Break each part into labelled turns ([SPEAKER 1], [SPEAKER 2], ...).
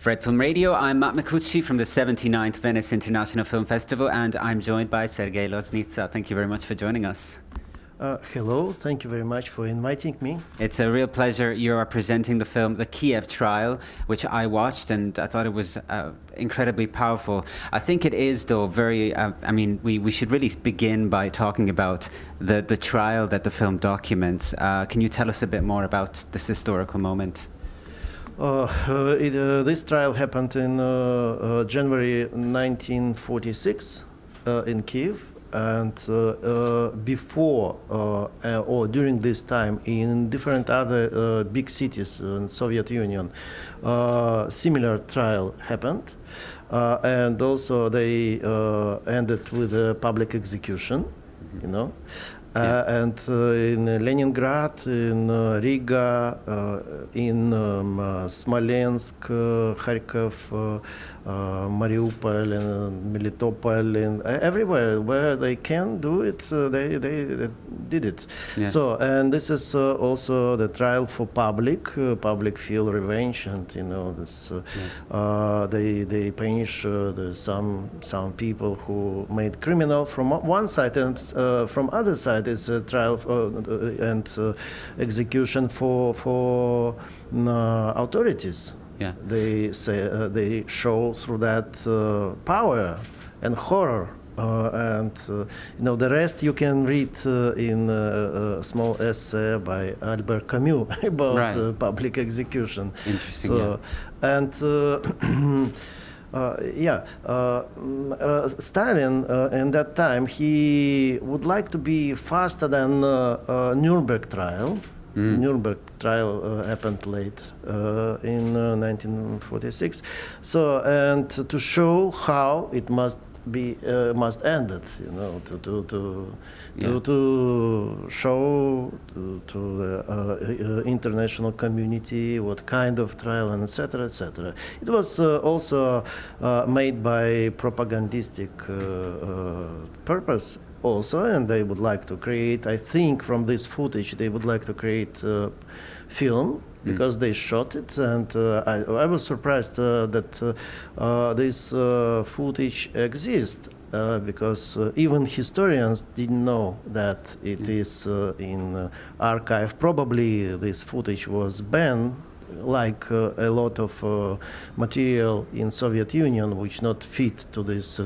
[SPEAKER 1] For Red Film Radio, I'm Matt Micucci from the 79th Venice International Film Festival, and I'm joined by Sergei Loznitsa. Thank you very much for joining us.
[SPEAKER 2] Hello, thank you very much for inviting me.
[SPEAKER 1] It's a real pleasure. You are presenting the film The Kiev Trial, which I watched, and I thought it was incredibly powerful. I think it is, though, very, we should really begin by talking about the trial that the film documents. Can you tell us a bit more about this historical moment?
[SPEAKER 2] This trial happened in January 1946 in Kiev. And before or during this time, in different other big cities in Soviet Union, similar trial happened, and also they ended with a public execution, you know. And in Leningrad, in Riga, in Smolensk, Kharkov, Mariupol, and Melitopol, and everywhere where they can do it, they did it.
[SPEAKER 1] Yeah.
[SPEAKER 2] So, and this is also the trial for public feel revenge, and you know this. They punish some people who made criminal from one side, and from other side it's a trial and execution for authorities.
[SPEAKER 1] Yeah.
[SPEAKER 2] They say they show through that power and horror, and you know the rest you can read in a small essay by Albert Camus about public execution.
[SPEAKER 1] Interesting.
[SPEAKER 2] So,
[SPEAKER 1] yeah.
[SPEAKER 2] And. Stalin, in that time, he would like to be faster than Nuremberg trial. Nuremberg trial happened late in 1946. So, and to show how it must end it, you know, to show to the international community what kind of trial, and etc., etc. It was also made by propagandistic purpose also, and they would like to create, I think from this footage, they would like to create film, because they shot it, and I was surprised that this footage exists, because even historians didn't know that it is in archive. Probably this footage was banned, like a lot of material in Soviet Union, which not fit to this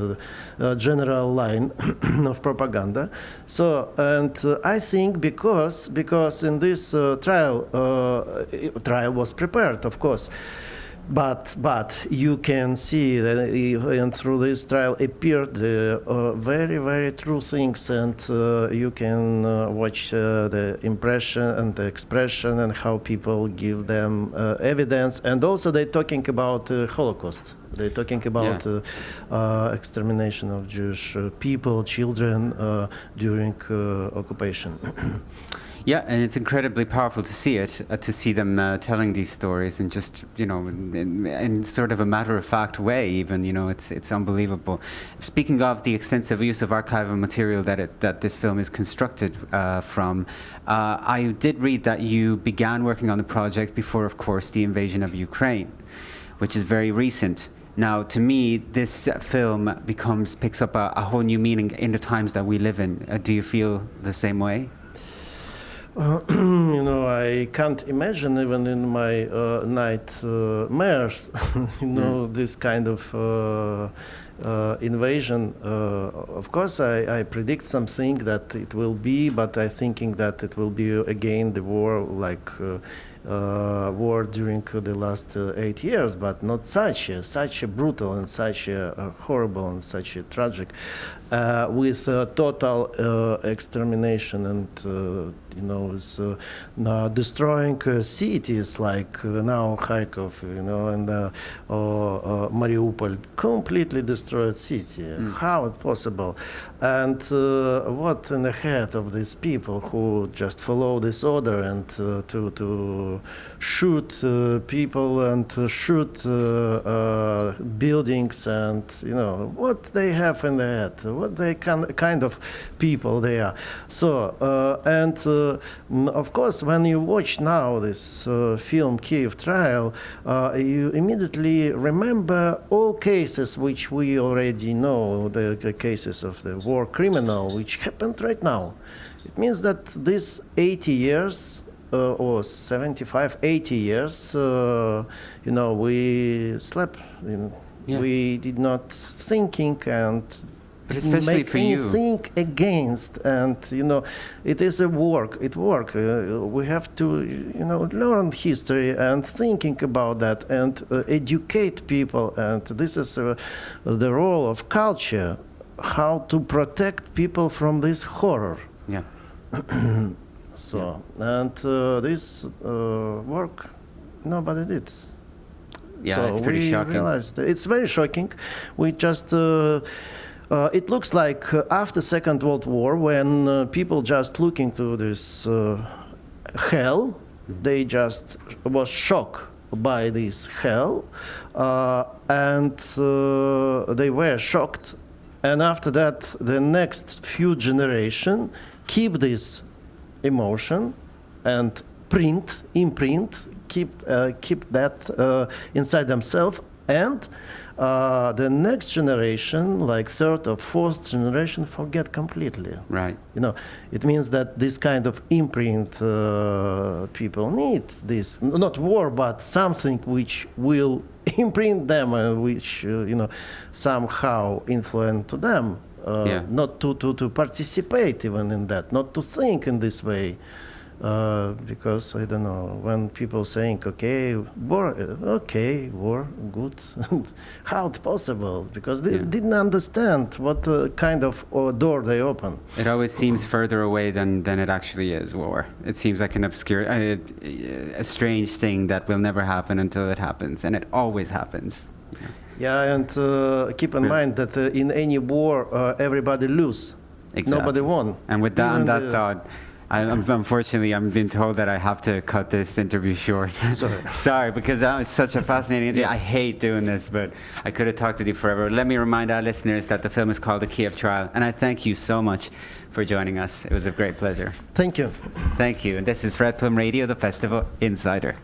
[SPEAKER 2] general line of propaganda. So, and I think because in this trial was prepared, of course, but you can see that and through this trial appeared very, very true things, and you can watch the impression and the expression and how people give them evidence, and also they're talking about Holocaust. They're talking about extermination of Jewish people, children during occupation.
[SPEAKER 1] Yeah, and it's incredibly powerful to see it, to see them telling these stories, and just, you know, in sort of a matter-of-fact way. Even, you know, it's unbelievable. Speaking of the extensive use of archival material that this film is constructed from, I did read that you began working on the project before, of course, the invasion of Ukraine, which is very recent. Now, to me, this film picks up a whole new meaning in the times that we live in. Do you feel the same way?
[SPEAKER 2] You know, I can't imagine even in my nightmares, you know, this kind of invasion. Of course, I predict something that it will be, but I'm thinking that it will be again the war, like war during the last 8 years, but not such a brutal and such a horrible and such a tragic, with total extermination and you know, destroying cities like now Kharkov, you know, and Mariupol, completely destroyed. destroyed city. How it possible? And what in the head of these people who just follow this order and to shoot people and to shoot buildings, and what they have in their head, what they kind of people they are. So of course, when you watch now this film Kiev Trial, you immediately remember all cases which we already know, the cases of the war criminal which happened right now. It means that this 80 years or 75, 80 years, we slept. We did not thinking and
[SPEAKER 1] but especially
[SPEAKER 2] make
[SPEAKER 1] for you,
[SPEAKER 2] anything against, and it is a work. We have to learn history and thinking about that and educate people. And this is the role of culture, how to protect people from this horror.
[SPEAKER 1] Yeah.
[SPEAKER 2] So and this work nobody did.
[SPEAKER 1] Yeah,
[SPEAKER 2] So
[SPEAKER 1] it's pretty
[SPEAKER 2] we
[SPEAKER 1] shocking.
[SPEAKER 2] realized it's very shocking. We just it looks like after Second World War, when people just looking to this hell, they just was shocked by this hell, and they were shocked. And after that, the next few generation keep this emotion and imprint, keep that inside themselves, and the next generation, like third or fourth generation, forget completely.
[SPEAKER 1] Right.
[SPEAKER 2] It means that this kind of imprint people need this, not war, but something which will imprint them and which somehow influence to them. Not to participate even in that, not to think in this way. Because I don't know, when people saying war, good, how it's possible? Because they didn't understand what kind of door they open.
[SPEAKER 1] It always seems further away than it actually is. War. It seems like an obscure, a strange thing that will never happen until it happens, and it always happens.
[SPEAKER 2] Yeah, and keep in mind that in any war, everybody lose.
[SPEAKER 1] Exactly.
[SPEAKER 2] Nobody won.
[SPEAKER 1] And with that, on that thought, unfortunately, I'm being told that I have to cut this interview short. Sorry, because that was such a fascinating interview. I hate doing this, but I could have talked with you forever. Let me remind our listeners that the film is called The Kiev Trial, and I thank you so much for joining us. It was a great pleasure.
[SPEAKER 2] Thank you.
[SPEAKER 1] Thank you. And this is Red Plum Radio, the Festival Insider.